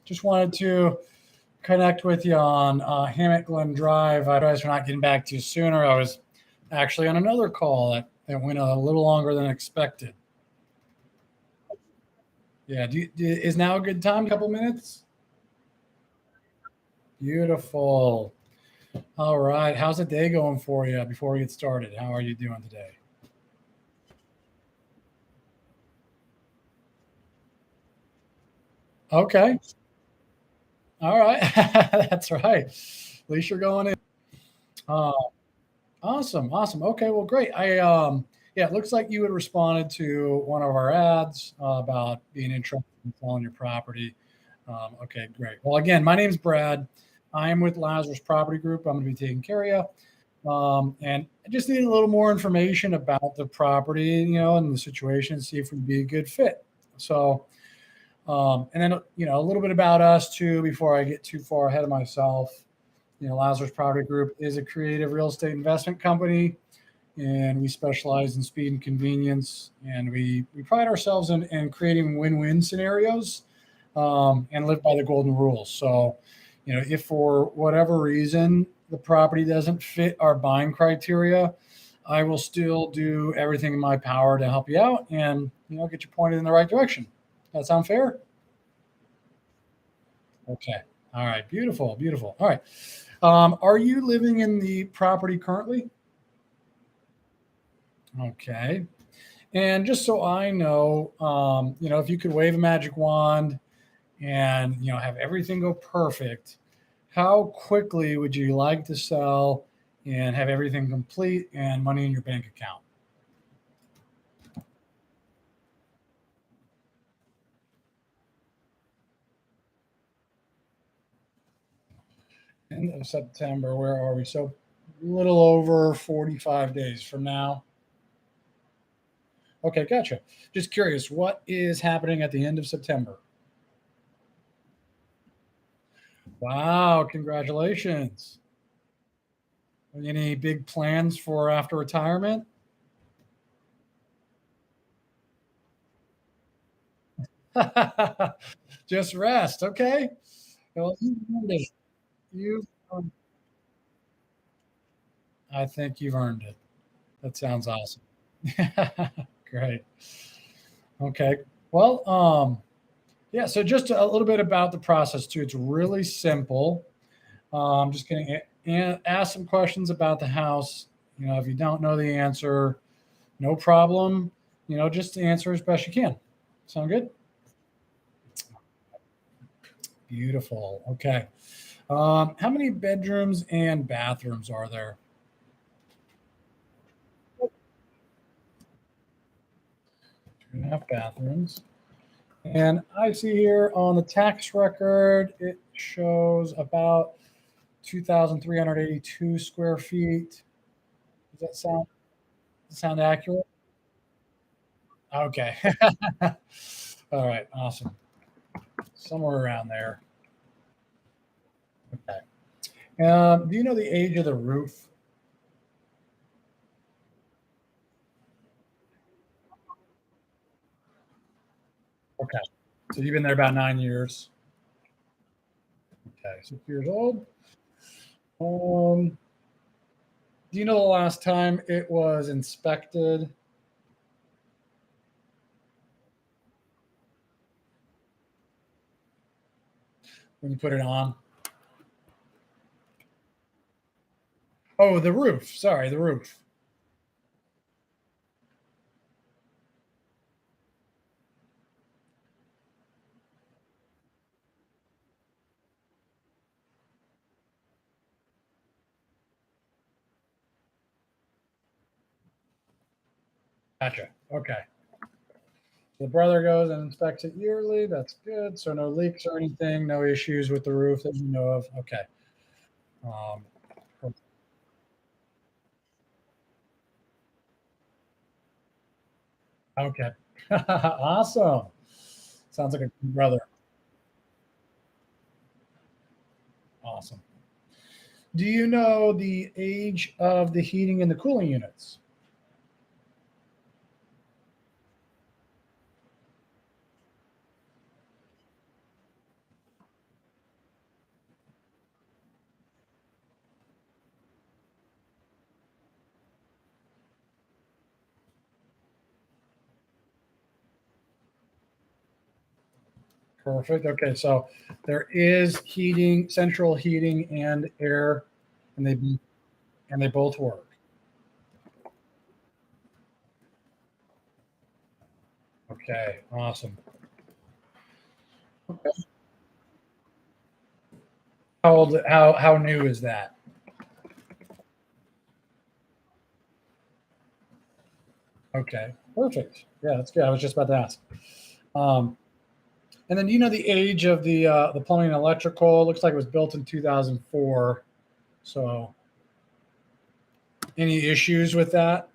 Just wanted to connect with you on Hammock Glen Drive. I realize we're not getting back to you sooner. I was actually on another call that went a little longer than expected. Yeah, is now a good time? A couple minutes? Beautiful. All right. How's the day going for you before we get started? How are you doing today? Okay. All right. That's right. At least you're going in. Uh, awesome. Awesome. Okay. Well, great. Yeah, it looks like you had responded to one of our ads about being interested in selling your property. Okay, great. Well, again, my name's Brad. I am with Lazarus Property Group. I'm going to be taking care of you. And I just need a little more information about the property, and the situation, see if we'd be a good fit. So, and then, a little bit about us too, before I get too far ahead of myself. Lazarus Property Group is a creative real estate investment company, and we specialize in speed and convenience. And we pride ourselves in creating win-win scenarios, and live by the golden rules. So, if for whatever reason the property doesn't fit our buying criteria, I will still do everything in my power to help you out and get you pointed in the right direction. That sound fair? Okay. All right. Beautiful. Beautiful. All right. Are you living in the property currently? Okay. And just so I know, if you could wave a magic wand and have everything go perfect, how quickly would you like to sell and have everything complete and money in your bank account? End of September. Where are we? So a little over 45 days from now. Okay, gotcha. Just curious, what is happening at the end of September? Wow, congratulations. Any big plans for after retirement? Just rest. Okay. Well, you've earned it. You've, I think you've earned it. That sounds awesome. Great. Okay. Well, yeah. So just a little bit about the process too. It's really simple. I'm just going to ask some questions about the house. If you don't know the answer, no problem. Just answer as best you can. Sound good? Beautiful. Okay. How many bedrooms and bathrooms are there? 2.5 bathrooms. And I see here on the tax record, it shows about 2,382 square feet. Does that sound accurate? Okay. All right. Awesome. Somewhere around there. Okay. Do you know the age of the roof? Okay. So you've been there about 9 years. Okay. 6 years old. Um, do you know the last time it was inspected when you put it on? Oh, the roof. Sorry, the roof. Gotcha. Okay. The brother goes and inspects it yearly. That's good. So no leaks or anything, no issues with the roof that you know of. Okay. Um, okay. Awesome. Sounds like a good brother. Awesome. Do you know the age of the heating and the cooling units? Perfect. Okay, so there is heating, central heating and air, and they both work. Okay, awesome. Okay. How new is that? Okay, perfect. Yeah, that's good. I was just about to ask. Um, and then do you know the age of the plumbing and electrical? It looks like it was built in 2004. So any issues with that?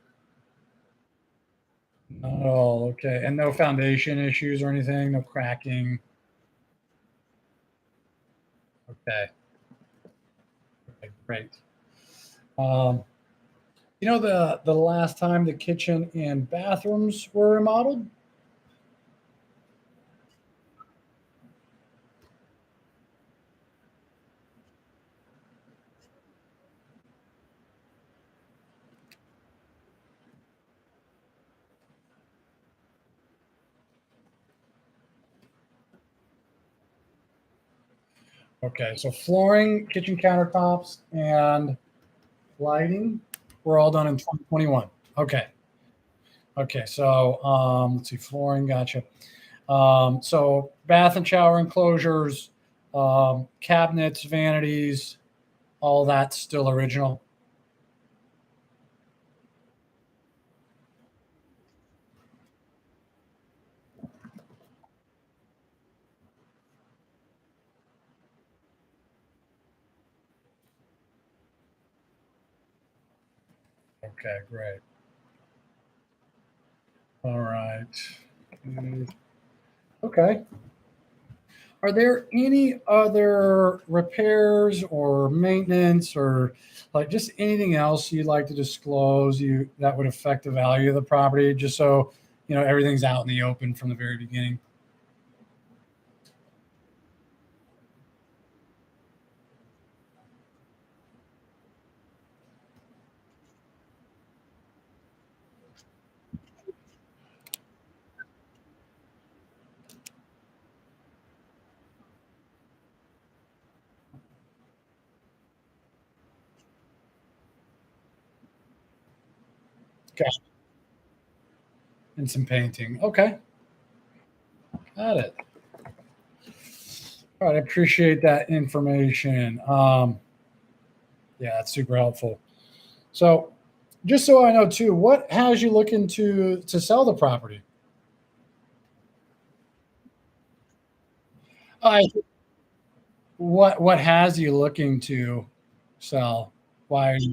Not at all. Okay, and no foundation issues or anything. No cracking. Okay. Okay, great. Um, you know the last time the kitchen and bathrooms were remodeled? Okay, so flooring, kitchen countertops, and lighting were all done in 2021. Okay. Okay, so let's see, flooring, gotcha. So bath and shower enclosures, cabinets, vanities, all that's still original. Okay, great. All right. Mm, okay. Are there any other repairs or maintenance or like just anything else you'd like to disclose you that would affect the value of the property, just so everything's out in the open from the very beginning? Got And some painting. Okay, got it. All right, I appreciate that information. Yeah, that's super helpful. So, just so I know too, what has you looking to sell the property? I What has you looking to sell? Why are you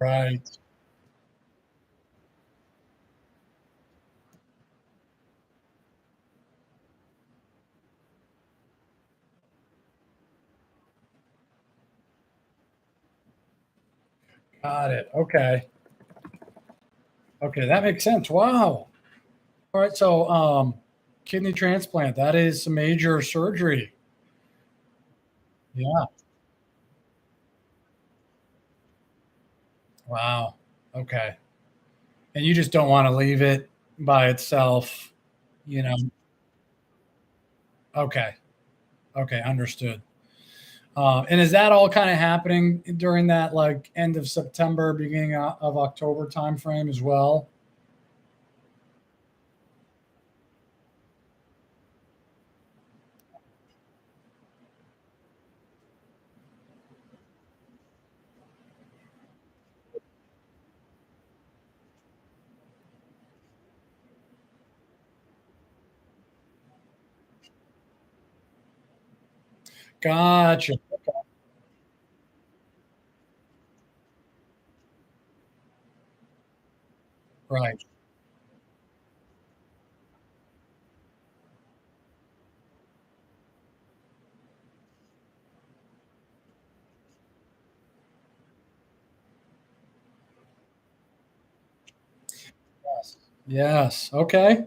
right? Got it. Okay. Okay, that makes sense. Wow. All right. So, kidney transplant, that is some major surgery. Yeah. Wow. Okay. And you just don't want to leave it by itself, you know? Okay. Okay. Understood. And is that all kind of happening during that like end of September, beginning of October timeframe as well? Gotcha. Right. Yes. Yes. Okay.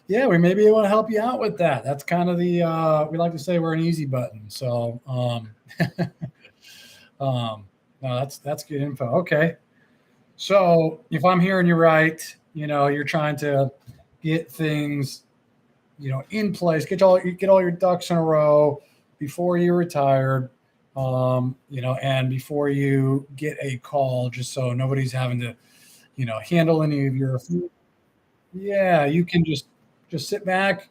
Yeah, we may be able to help you out with that. That's kind of the we like to say we're an easy button. So um no, that's good info. Okay. So if I'm hearing you right, you're trying to get things, in place, get all your ducks in a row before you retire, and before you get a call, just so nobody's having to, handle any of your. Yeah, you can just sit back,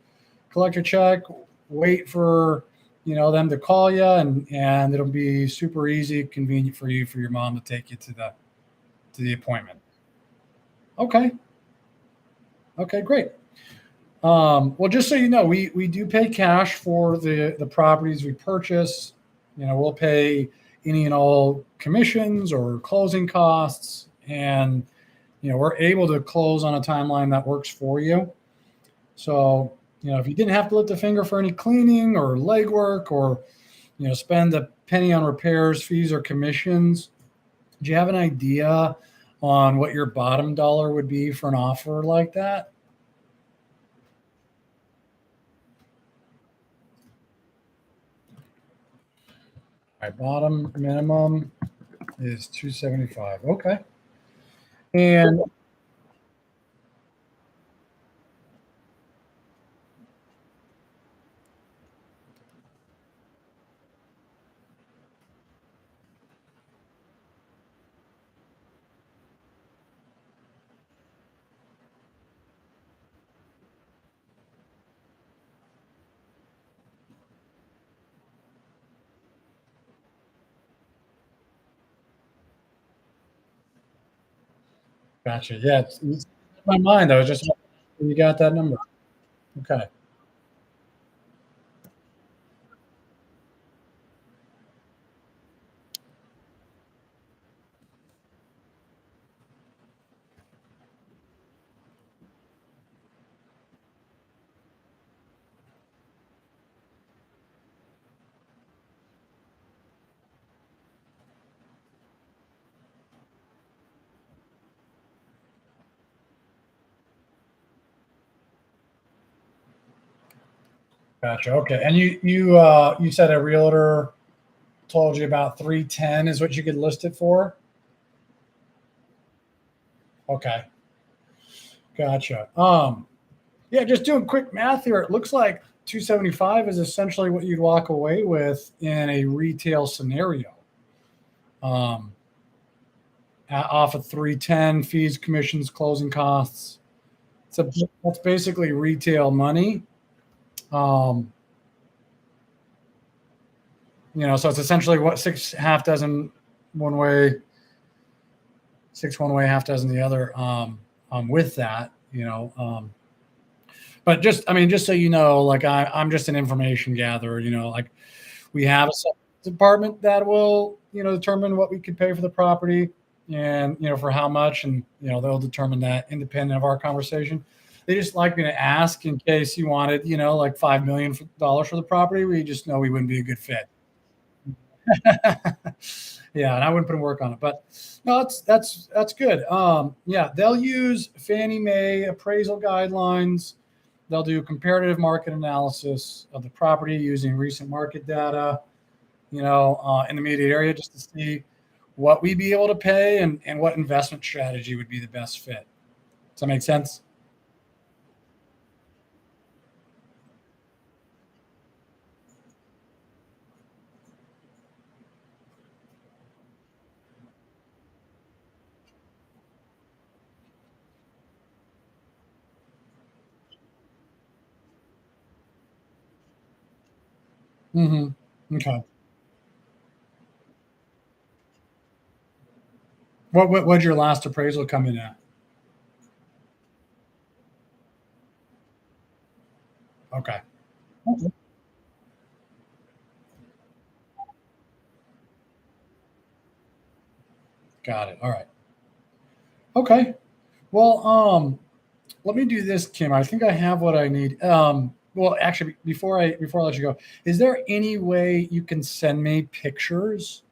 collect your check, wait for them to call you, and it'll be super easy, convenient for you for your mom to take you to the appointment. Okay, okay, great. Well, just so you know, we do pay cash for the properties we purchase. We'll pay any and all commissions or closing costs, and we're able to close on a timeline that works for you. So, if you didn't have to lift a finger for any cleaning or legwork or, spend a penny on repairs, fees, or commissions, do you have an idea on what your bottom dollar would be for an offer like that? My bottom minimum is 275. Okay. And gotcha. Yeah, it's in my mind. I was just you got that number. Okay. Gotcha. Okay. And you said a realtor told you about 310 is what you could list it for? Okay. Gotcha. Yeah, just doing quick math here. It looks like 275 is essentially what you'd walk away with in a retail scenario. Um, Off of 310 fees, commissions, closing costs. So that's basically retail money. Um, so it's essentially what six half dozen one way, six one way, half dozen the other. With that, but just so you know, like I'm just an information gatherer. Like we have a separate department that will, determine what we could pay for the property and, for how much. And, they'll determine that independent of our conversation. They just like me to ask in case you wanted, like $5 million for the property. We just know we wouldn't be a good fit. Yeah, and I wouldn't put in work on it, but no, that's good. Yeah, they'll use Fannie Mae appraisal guidelines. They'll do comparative market analysis of the property using recent market data, in the immediate area, just to see what we'd be able to pay and what investment strategy would be the best fit. Does that make sense? Mm-hmm. Okay. What would your last appraisal come in at? Okay. Okay. Got it. All right. Okay. Well, let me do this, Kim. I think I have what I need. Well, actually, before I let you go, is there any way you can send me pictures?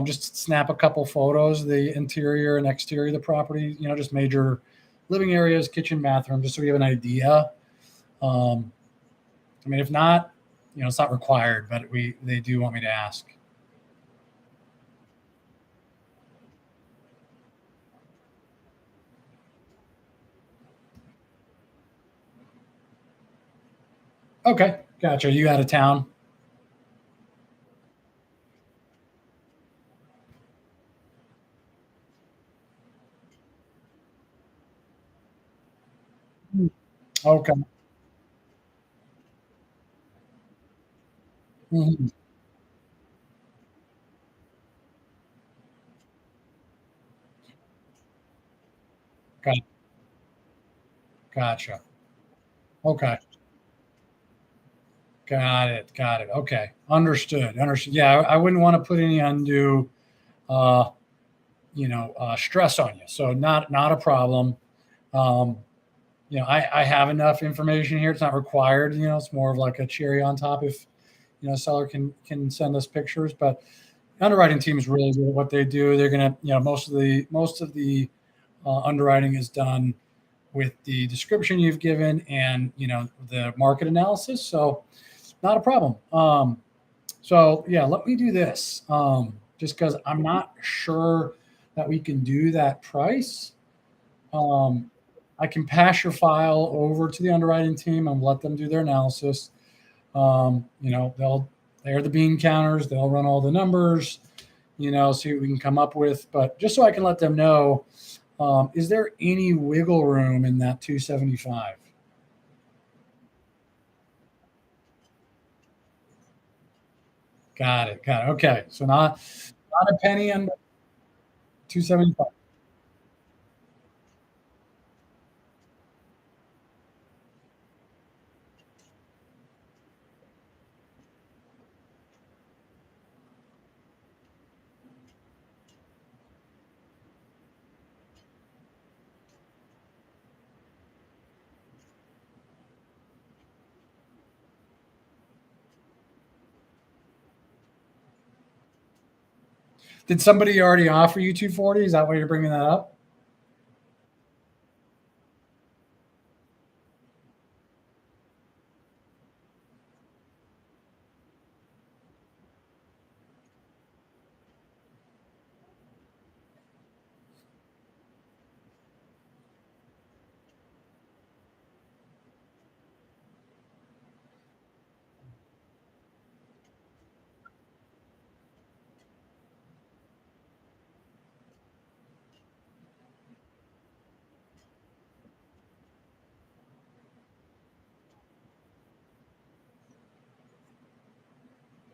Just snap a couple photos of the interior and exterior of the property. Just major living areas, kitchen, bathroom, just so we have an idea. Um, I mean, if not, it's not required, but they do want me to ask. Okay, gotcha. You out of town? Okay. Mhm. Got, gotcha. Okay. Got it. Got it. Okay. Understood. Understood. Yeah, I wouldn't want to put any undue, uh, stress on you. So not a problem. Um, I have enough information here. It's not required. It's more of like a cherry on top if seller can send us pictures. But underwriting team is really good at what they do. They're gonna, most of the underwriting is done with the description you've given and the market analysis. So not a problem. So yeah, let me do this. Just because I'm not sure that we can do that price. Um, I can pass your file over to the underwriting team and let them do their analysis. They're the bean counters. They'll run all the numbers. See what we can come up with. But just so I can let them know, is there any wiggle room in that 275? Got it. Got it. Okay. So not a penny under 275. Did somebody already offer you 240? Is that why you're bringing that up?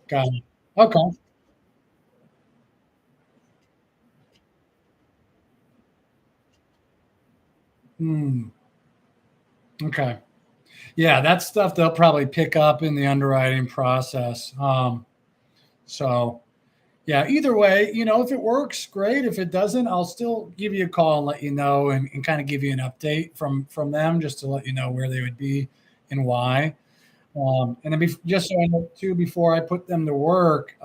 Got it. Okay. Hmm. Okay. Yeah, that's stuff they'll probably pick up in the underwriting process. So yeah, either way, if it works, great. If it doesn't, I'll still give you a call and let you know and kind of give you an update from them just to let you know where they would be and why. And then just so I know too, before I put them to work,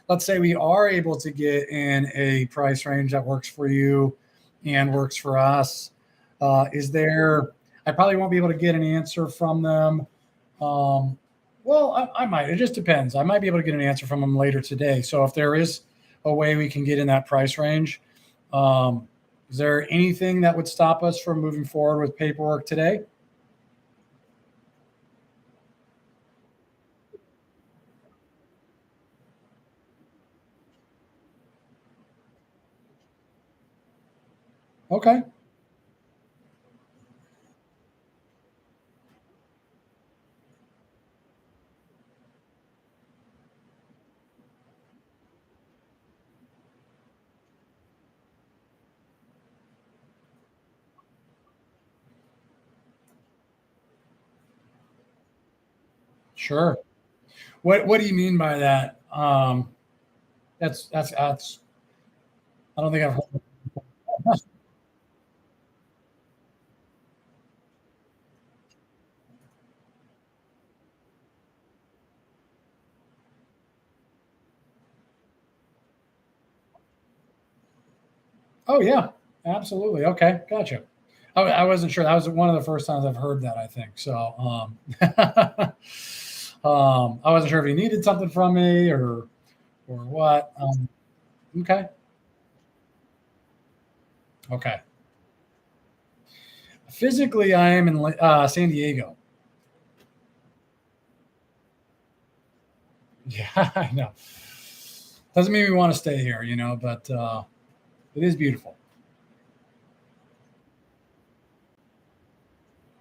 let's say we are able to get in a price range that works for you and works for us. Is there? I probably won't be able to get an answer from them. Um, well, I might. It just depends. I might be able to get an answer from them later today. So if there is a way we can get in that price range, um, is there anything that would stop us from moving forward with paperwork today? Okay, sure. What do you mean by that? That's I don't think I've heard. Oh yeah, absolutely. Okay, gotcha. I wasn't sure. That was one of the first times I've heard that. I think so. I wasn't sure if he needed something from me or what. Okay, okay. Physically, I am in San Diego. Yeah, I know. Doesn't mean we want to stay here, but it is beautiful.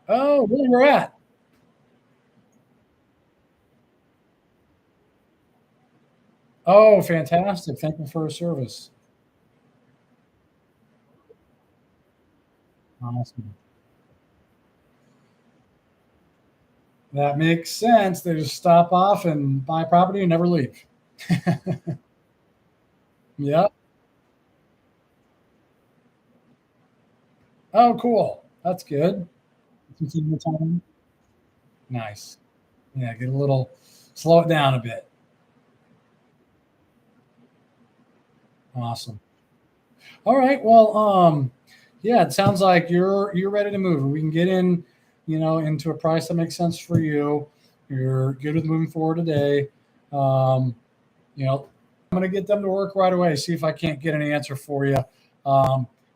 Oh, where you're at? Oh, fantastic! Thank you for your service. Awesome. That makes sense. They just stop off and buy property and never leave. Yep. Oh, cool. That's good. Some time. Nice. Yeah, get a little, slow it down a bit. Awesome. All right. Well, yeah, it sounds like you're ready to move. We can get into a price that makes sense for you. You're good with moving forward today. Um, I'm going to get them to work right away. See if I can't get an answer for you.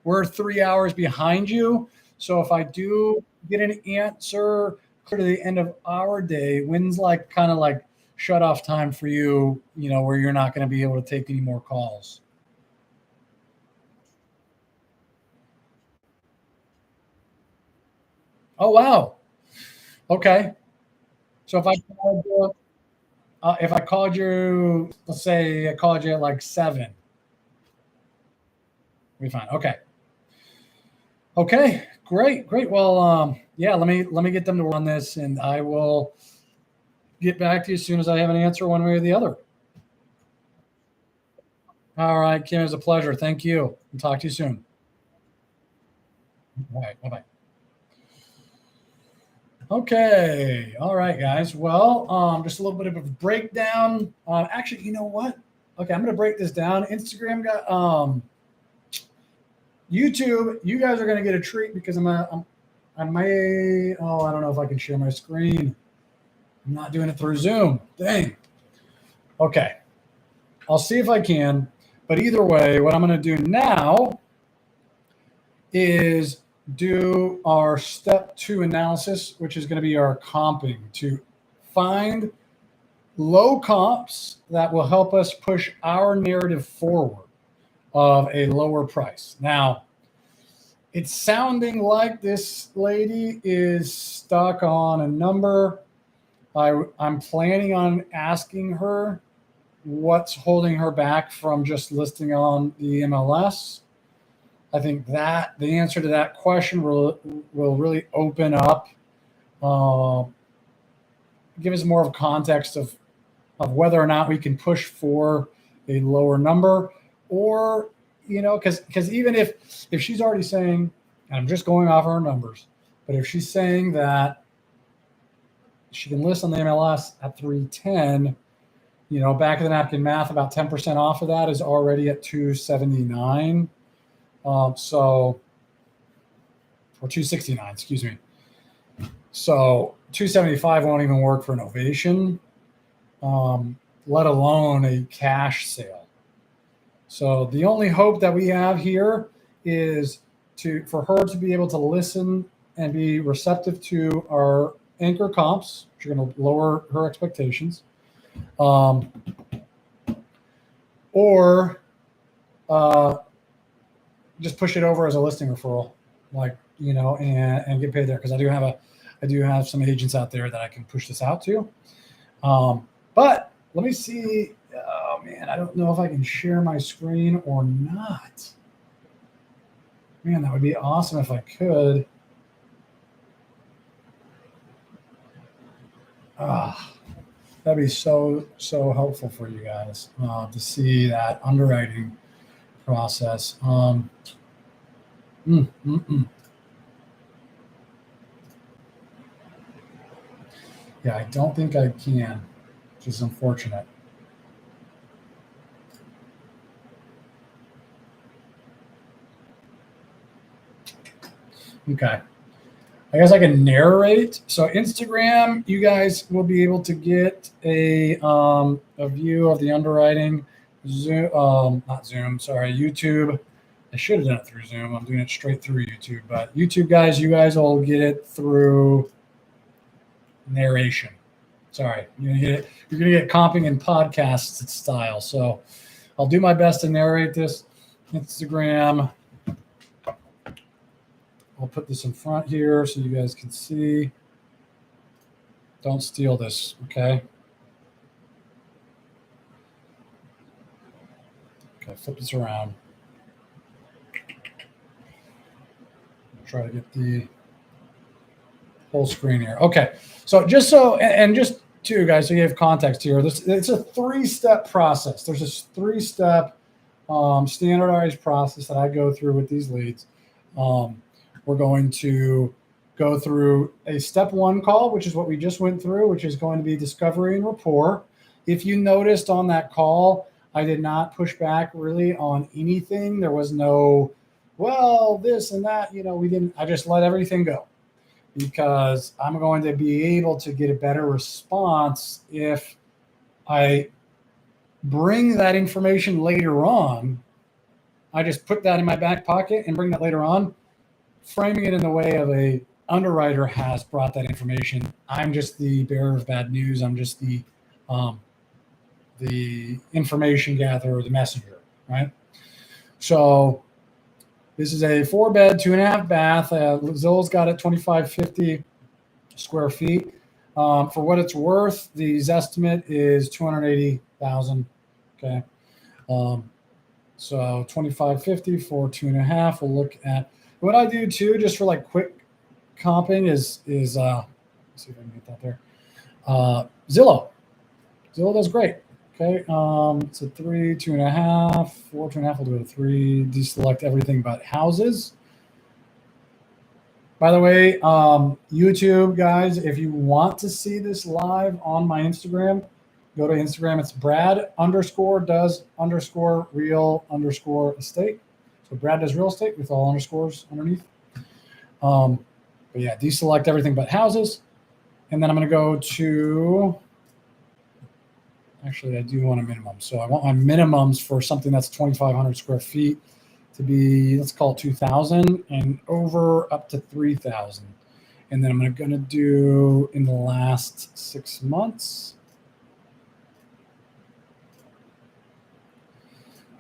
We're 3 hours behind you, so if I do get an answer clear to the end of our day, when's like kind of like shut off time for you? Where you're not going to be able to take any more calls. Oh wow. Okay. So if I called you, let's say I called you at like 7, we fine. Okay. Okay. Great. Great. Well, yeah. Let me get them to work on this, and I will get back to you as soon as I have an answer one way or the other. All right, Kim, it was a pleasure. Thank you. And talk to you soon. All right. Bye bye. Okay. All right, guys. Well, just a little bit of a breakdown. Actually, you know what? Okay, I'm going to break this down. Instagram got YouTube. You guys are going to get a treat because I may. Oh, I don't know if I can share my screen. I'm not doing it through Zoom. Dang. Okay. I'll see if I can. But either way, what I'm going to do now is do our step 2 analysis, which is going to be our comping to find low comps that will help us push our narrative forward of a lower price. Now, it's sounding like this lady is stuck on a number. I'm planning on asking her what's holding her back from just listing on the MLS. I think that the answer to that question will really open up, uh, give us more of context of whether or not we can push for a lower number, or because even if she's already saying, and I'm just going off her numbers, but if she's saying that she can list on the MLS at 310, back of the napkin math, about 10% off of that is already at 279. So, or 269, excuse me. So 275 won't even work for an ovation, let alone a cash sale. So the only hope that we have here is for her to be able to listen and be receptive to our anchor comps, which are going to lower her expectations, or just push it over as a listing referral, like and get paid there, because I do have some agents out there that I can push this out to. But let me see. Oh man, I don't know if I can share my screen or not. Man, that would be awesome if I could. Ah, that'd be so helpful for you guys to see that underwriting process. Mm, mm, mm. Yeah, I don't think I can, which is unfortunate. Okay. I guess I can narrate. So Instagram, you guys will be able to get a view of the underwriting. Zoom, not Zoom, sorry, YouTube. I should have done it through Zoom. I'm doing it straight through YouTube. But YouTube guys, you guys will get it through narration. Sorry, you're gonna get comping and podcasts style. So I'll do my best to narrate this. Instagram. I'll put this in front here so you guys can see. Don't steal this, okay? Okay, flip this around. Try to get the whole screen here. Okay, so just to guys, so you have context here. It's a 3-step process. There's this 3-step standardized process that I go through with these leads. We're going to go through a step 1 call, which is what we just went through, which is going to be discovery and rapport. If you noticed on that call, I did not push back really on anything. There was no, well, this and that, I just let everything go, because I'm going to be able to get a better response if I bring that information later on. I just put that in my back pocket and bring that later on, framing it in the way of a underwriter has brought that information. I'm just the bearer of bad news. I'm just the information gatherer, the messenger, right? So this is a 4-bed, 2.5 bath. LeadZolo's got it 2,550 square feet. For what it's worth, the estimate is $280,000. Okay. So 2,550 for 2.5. We'll look at what I do too, just for like quick comping is let's see if I can get that there. Zillow does great. Okay. It's a 3, 2.5, 4, 2.5. We'll do a 3. Deselect everything but houses. By the way, YouTube guys, if you want to see this live on my Instagram, go to Instagram. It's Brad_does_real_estate. So Brad does real estate with all underscores underneath. But yeah, deselect everything but houses. And then I'm going to go to, actually, I do want a minimum. So I want my minimums for something that's 2,500 square feet to be, let's call it 2,000, and over up to 3,000. And then I'm going to do in the last 6 months.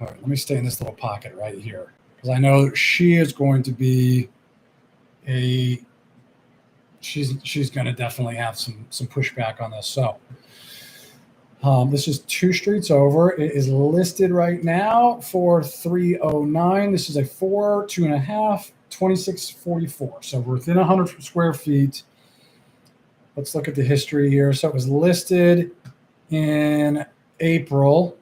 All right, let me stay in this little pocket right here, because I know she is going to be she's going to definitely have some pushback on this. So this is 2 streets over. It is listed right now for $309. This is a 4, 2.5, 2,644. So we're within 100 square feet. Let's look at the history here. So it was listed in April.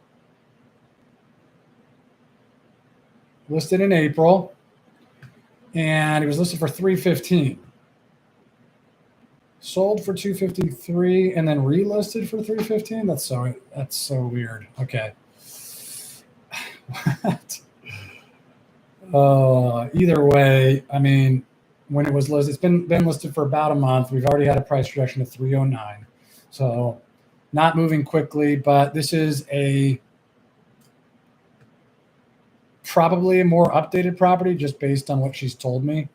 And it was listed for $315. Sold for $253 and then relisted for $315. That's so weird. Okay. Either way, I mean, when it was listed, it's been listed for about a month. We've already had a price reduction of $309. So not moving quickly, but this is probably a more updated property just based on what she's told me.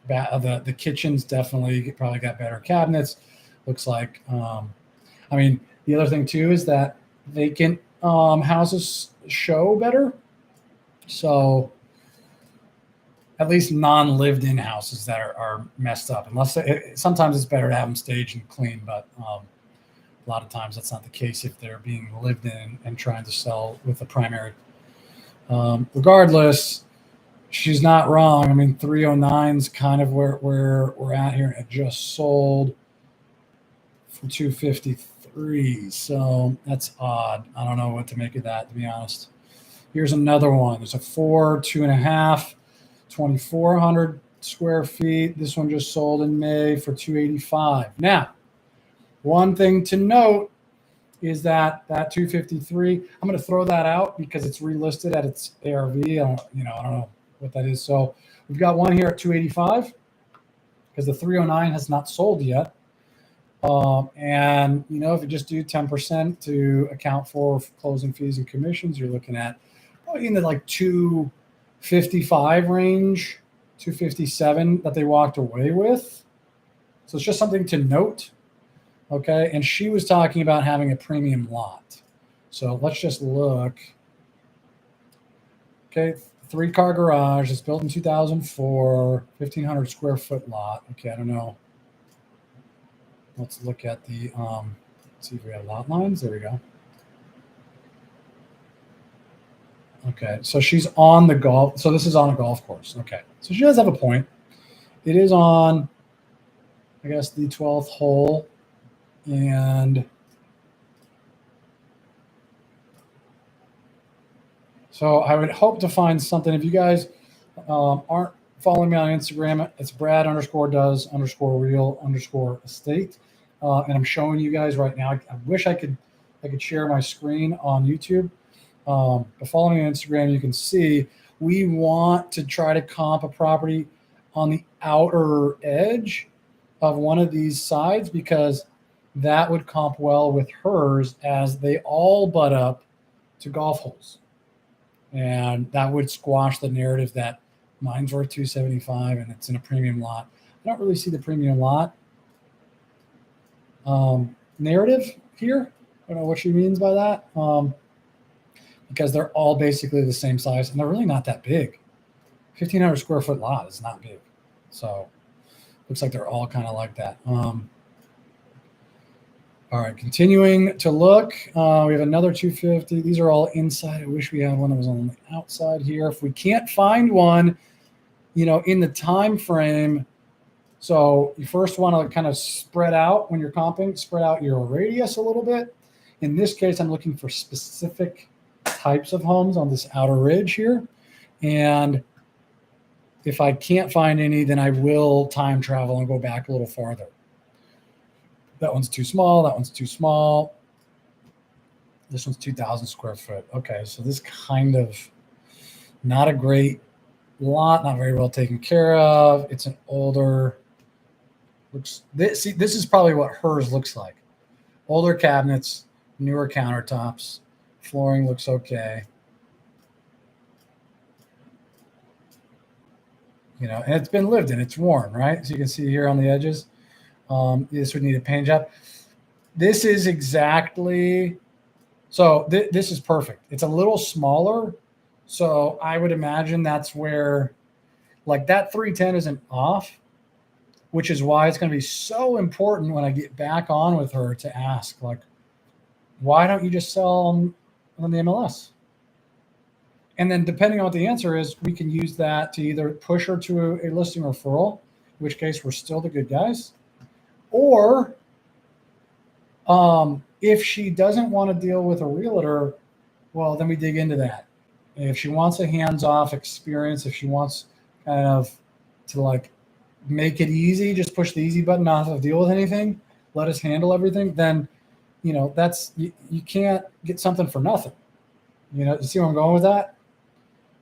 The kitchen's definitely probably got better cabinets. Looks like, I mean, the other thing too is that vacant houses show better. So at least non-lived-in houses that are messed up, sometimes it's better to have them staged and clean, but a lot of times that's not the case if they're being lived in and trying to sell with the primary. Regardless, she's not wrong. I mean, 309 is kind of where we're at here. It just sold for 253. So that's odd. I don't know what to make of that, to be honest. Here's another one. There's a 4, 2.5, 2,400 square feet. This one just sold in May for 285. Now, one thing to note is that 253, I'm going to throw that out because it's relisted at its ARV. I don't know what that is. So we've got one here at 285 because the 309 has not sold yet. And if you just do 10% to account for closing fees and commissions, you're looking at probably in the like 255 range, 257 that they walked away with. So it's just something to note. Okay. And she was talking about having a premium lot. So let's just look. Okay. 3-car garage. It's built in 2004, 1,500 square foot lot. Okay. I don't know. Let's look at the, see if we have lot lines. There we go. Okay. So she's on the golf. So this is on a golf course. Okay. So she does have a point. It is on, I guess, the 12th hole. And so I would hope to find something. If you guys aren't following me on Instagram, it's Brad_does_real_estate. And I'm showing you guys right now. I wish I could share my screen on YouTube. But following me on Instagram, you can see we want to try to comp a property on the outer edge of one of these sides because that would comp well with hers as they all butt up to golf holes. And that would squash the narrative that mine's worth 275 and it's in a premium lot. I don't really see the premium lot narrative here. I don't know what she means by that. Because they're all basically the same size and they're really not that big. 1,500 square foot lot is not big. So looks like they're all kind of like that. All right, continuing to look. We have another 250. These are all inside. I wish we had one that was on the outside here. If we can't find one, in the time frame, so you first want to kind of spread out when you're comping, spread out your radius a little bit. In this case, I'm looking for specific types of homes on this outer ridge here. And if I can't find any, then I will time travel and go back a little farther. That one's too small. That one's too small. This one's 2,000 square foot. Okay, so this kind of not a great lot, not very well taken care of. It's an older, this is probably what hers looks like. Older cabinets, newer countertops, flooring looks okay. And it's been lived in. It's worn, right? So you can see here on the edges. This would need a paint job. This is exactly, so this is perfect. It's a little smaller. So I would imagine that's where, like, that 310 isn't off, which is why it's going to be so important when I get back on with her to ask, like, why don't you just sell on the MLS? And then depending on what the answer is, we can use that to either push her to a listing referral, in which case we're still the good guys. Or if she doesn't want to deal with a realtor, well, then we dig into that. If she wants a hands-off experience, if she wants kind of to like make it easy, just push the easy button, not have to deal with anything, let us handle everything, then, that's, you can't get something for nothing. You see where I'm going with that?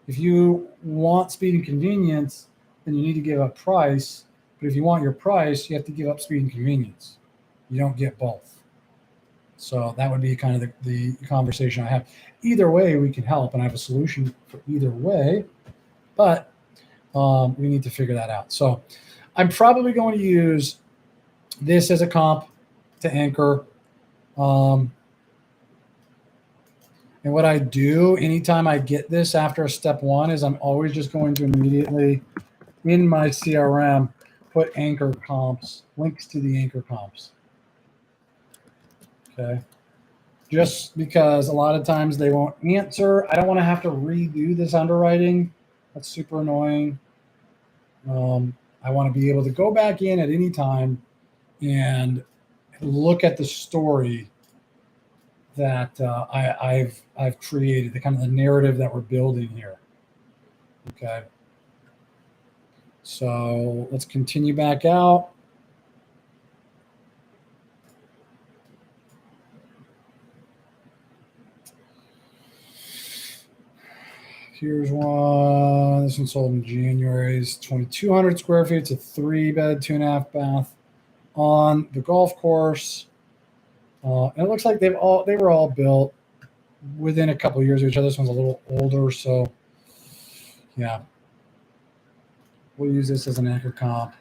If you want speed and convenience, then you need to give up price. But if you want your price, you have to give up speed and convenience. You don't get both. So that would be kind of the conversation I have. Either way, we can help, and I have a solution for either way. But we need to figure that out. So I'm probably going to use this as a comp to anchor. And what I do anytime I get this after step one is I'm always just going to immediately in my CRM put anchor comps, links to the anchor comps. Okay. Just because a lot of times they won't answer. I don't want to have to redo this underwriting. That's super annoying. I want to be able to go back in at any time and look at the story that I've created, the kind of the narrative that we're building here. Okay. So let's continue back out. Here's one. This one sold in January. It's 2,200 square feet. It's a 3-bed, 2.5 bath on the golf course. And it looks like they were all built within a couple of years of each other. This one's a little older, so yeah. We'll use this as an anchor comp.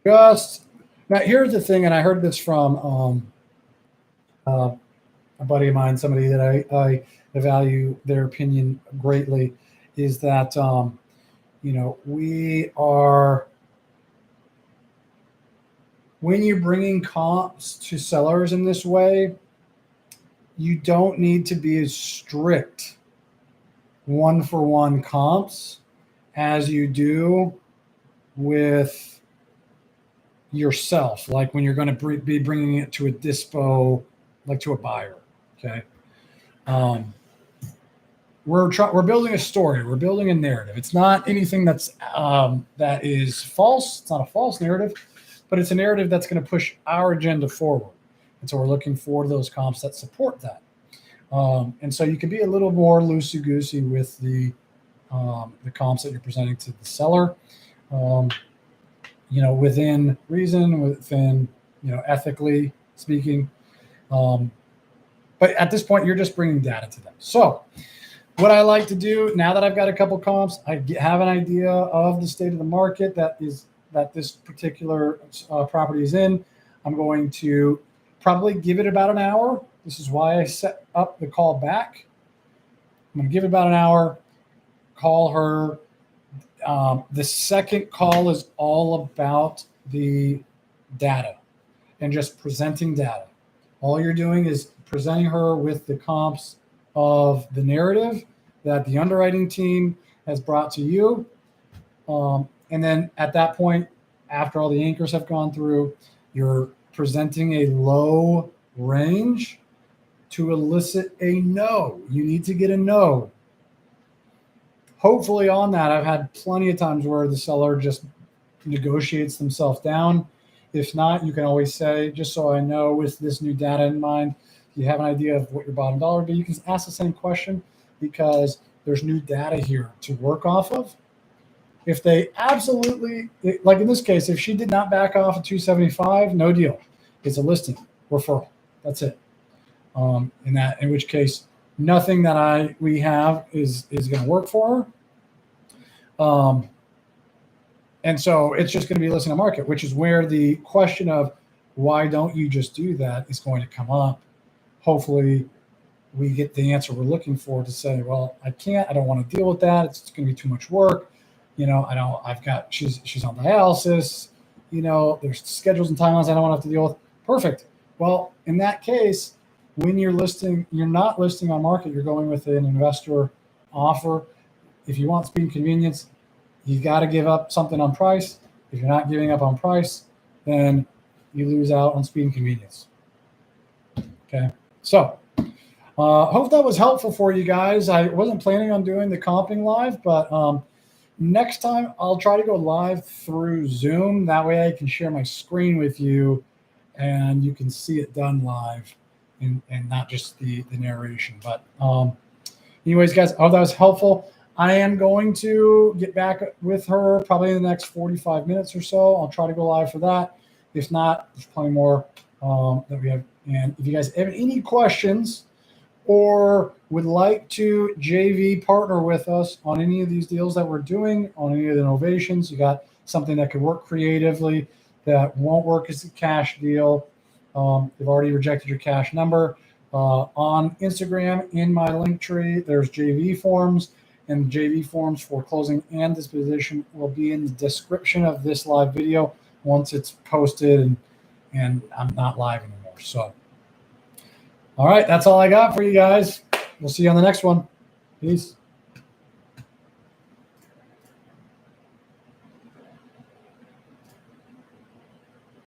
Just now, here's the thing, and I heard this from a buddy of mine, somebody that I value their opinion greatly, is that we are, when you're bringing comps to sellers in this way, you don't need to be as strict one-for-one comps as you do with yourself, like when you're going to be bringing it to a dispo, like to a buyer. Okay. We're building a story. We're building a narrative. It's not anything that is false. It's not a false narrative, but it's a narrative that's going to push our agenda forward. And so we're looking for those comps that support that. And so you can be a little more loosey-goosey with the comps that you're presenting to the seller, within reason, within, ethically speaking. But at this point, you're just bringing data to them. So what I like to do now that I've got a couple comps, I have an idea of the state of the market that this particular property is in. I'm going to probably give it about an hour. This is why I set up the call back. I'm going to give it about an hour, call her. The second call is all about the data and just presenting data. All you're doing is presenting her with the comps of the narrative that the underwriting team has brought to you. And then at that point, after all the anchors have gone through, you're presenting a low range to elicit a no. You need to get a no. Hopefully on that, I've had plenty of times where the seller just negotiates themselves down. If not, you can always say, just so I know with this new data in mind, you have an idea of what your bottom dollar would be. You can ask the same question because there's new data here to work off of. If they absolutely, like in this case, if she did not back off at 275, no deal. It's a listing referral. That's it. In which case, nothing that we have is going to work for her. And so it's just going to be listing a market, which is where the question of why don't you just do that is going to come up. Hopefully we get the answer we're looking for to say, well, I don't want to deal with that. It's going to be too much work. She's on dialysis, there's schedules and timelines I don't want to have to deal with. Perfect. Well, in that case, when you're not listing on market, you're going with an investor offer. If you want speed and convenience, you got to give up something on price. If you're not giving up on price, then you lose out on speed and convenience. Okay. So hope that was helpful for you guys. I wasn't planning on doing the comping live, but next time I'll try to go live through Zoom. That way I can share my screen with you and you can see it done live and not just the narration. But anyways, guys, I hope that was helpful. I am going to get back with her probably in the next 45 minutes or so. I'll try to go live for that. If not, there's plenty more that we have. And if you guys have any questions or would like to JV partner with us on any of these deals that we're doing, on any of the innovations, you got something that could work creatively that won't work as a cash deal. You've already rejected your cash number. On Instagram, in my link tree, there's JV forms, and JV forms for closing and disposition will be in the description of this live video once it's posted and I'm not live anymore. So, all right, that's all I got for you guys. We'll see you on the next one. Peace.